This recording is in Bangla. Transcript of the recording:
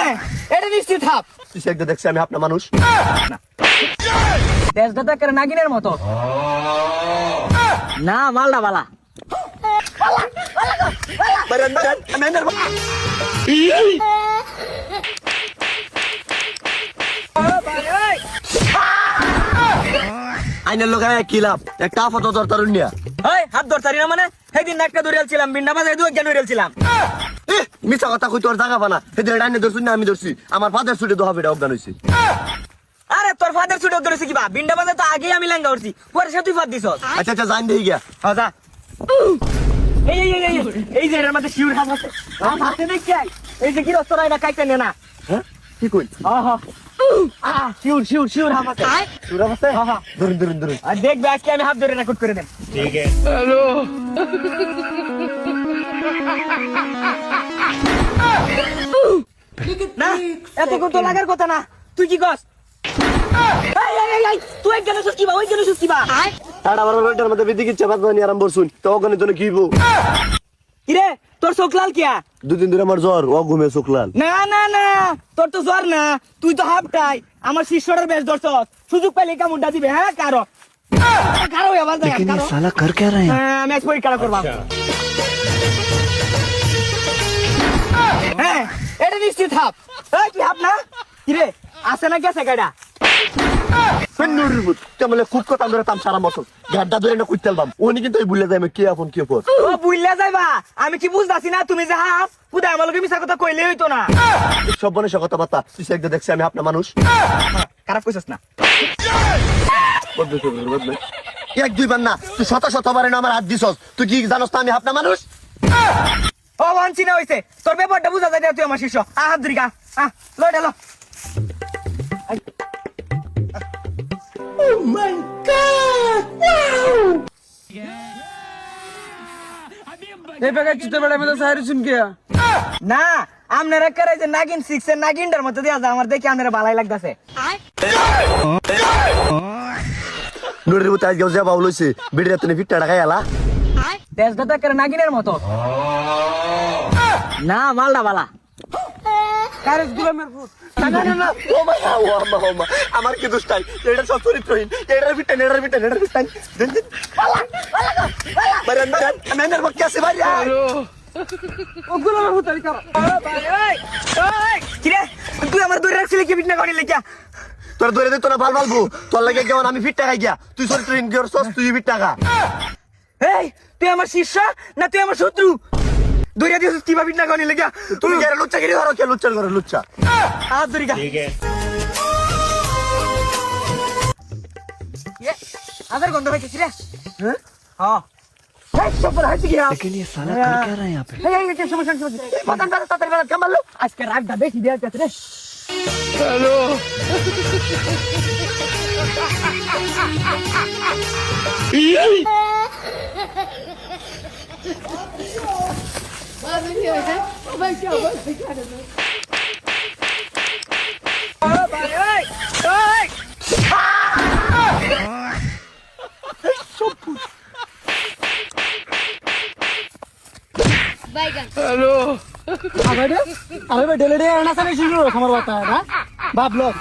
হ্যাঁ এটা নিশ্চিত হাফ। তুই একদম দেখছি আমি আপনার মানুষ। তেজটা তো একেবারে নাগিনের মতো না, মালটা বালা। মারেন মারেন আমি এনার আইনের লোক কি লাভ? একটা আপাতত দরতারুন নিয়া এই হাত ধরতারি না মানে সেদিন একটা দৌড়ালছিলাম, বিন্ডা বাজারে দুই জ্ঞান দৌড়ালছিলাম। মিছা কথা কই, তোর জায়গা পানা সেদিন ডাইনে ধরছি না আমি ধরছি, আমার ফাদার সুটে দোহা বেটা অজ্ঞান হয়েছে। আরে তোর ফাদার ছুটে ধরেছে কিবা, বিন্ডা বাজারে তো আগেই আমি লেঙ্গা উঠছি, পরে সে তুই ফাদ দিছ। আচ্ছা আচ্ছা জান দেই গিয়া। হ্যাঁ যা। এই এই এই এই যে এর মধ্যে শিউর হাত আছে, হাত হাতে দেখি এই যে কি রস্তরা এটা কাইতে নে না। হ্যাঁ কি কই? শিউর শিউর শিউর হাত আছে। সুরা আছে? হ্যাঁ ধরুন ধরুন ধরুন। আর দেখবে আজকে আমি হাত ধরে রেকর্ড করে দেব। ঠিক আছে। না এতক্ষণ তো লাগার কথা না, তুই কি কস? তুই একজন সুস্থ কিবা, ওই জন সুস্থ কিবা। তাড়া আমার লোকটার মধ্যে বিধি কিচ্ছে বাদ বানি আরাম বসুন তো অজ্ঞানের জন্য কি বউ? কিরে তোর চোখ লাল কিয়া? দুদিন ধরে আমার জ্বর, ও ঘুমে চোখ লাল। না না না তোর তো জ্বর না, তুই তো হাফটাই আমার শিষ্যটার বেশ ধরছস, সুযোগ পাইলে কামুন্ডা দিবে। হ্যাঁ কারো কারো আবার দেখা কারো साला कर क्या रहे हैं? হ্যাঁ আমি আজ পরীক্ষা করব। হ্যাঁ এটা নিশ্চিত হাফ। এই তুই হাফ না কিরে আছে না গেছে গাড়া? তেমন খুব কথা ধরে তাম সারা মতো গাড্ডা ধরে না কুইতেল বাম উনি কিন্তু এই ভুলে যায় আমি কে আপন কে পর। ও বুইল্লা যাইবা, আমি কি বুঝতাছি না তুমি যে হাফ পুদা আমার লগে মিছা কথা কইলে হইতো না। সব বনে সে কথাবার্তা তুই একদম দেখছি আমি আপনার মানুষ। খারাপ কইছস না। এক দুইবার না তুই শত শতবারে না আমার হাত দিছস, তুই কি জানোস না আমি আপনার মানুষ? ও বানছি না হইছে, তোর ব্যাপারটা বুঝা যায় না, তুই আমার শিষ্য। হাত ধরি গা, লই ঢালো। Oh my God! এই প্যাকেট চিতে বেড়া মেদা সাইরে শুন কে না আপনারা করে যে নাগিন 6 এর নাগিনটার মতো দেয়া যায়, আমার দেখি আপনারা ভালোই লাগতাছে। নুরের মতো আজকে যা বাউল হইছে বিড়িরা তুমি ফিটটা টাকা এলা তেজটা তো একেবারে নাগিনের মতো না, মালটা বালা। কারেজ গুলো মের ফুট না না না ও মা ও আম্মা ও মা আমার কি দুষ্টাই এটা সব চরিত্রহীন এটার বিটটা পালা মারেন মারেন আমি এনার বক্কি আছে ভাই। ও গুলো মের ফুট তারিকা কিরে তুই আমার দূরে রাখছিলি কি বিটনা করি লেখা? তোর ধরে দে তোরা ভাল ভালবো তোর লাগে কেমন আমি ফিট টাকা গিয়া তুই চরিত্রহীন কি করছস তুই ফিট টাকা। এই তুই আমার শিষ্য না তুই আমার শত্রু? দূরে দিছিস কি বিটনা করি লেখা? তুমি কি লুচ্চা গিরি ধরো কে লুচ্চার করে লুচ্চা হাত ধরি গা। ঠিক আছে আদার গন্ধ পাইছিস রে? হ্যাঁ হ্যাঁ लेकिन ये साला कर क्या रहा है यहाँ पे? আজকে রাগটা বেশি দেওয়া যাচ্ছে রে। हेलो अबे अबे डेले डे आना सारे शुरू खबर बता है ना बाप लोग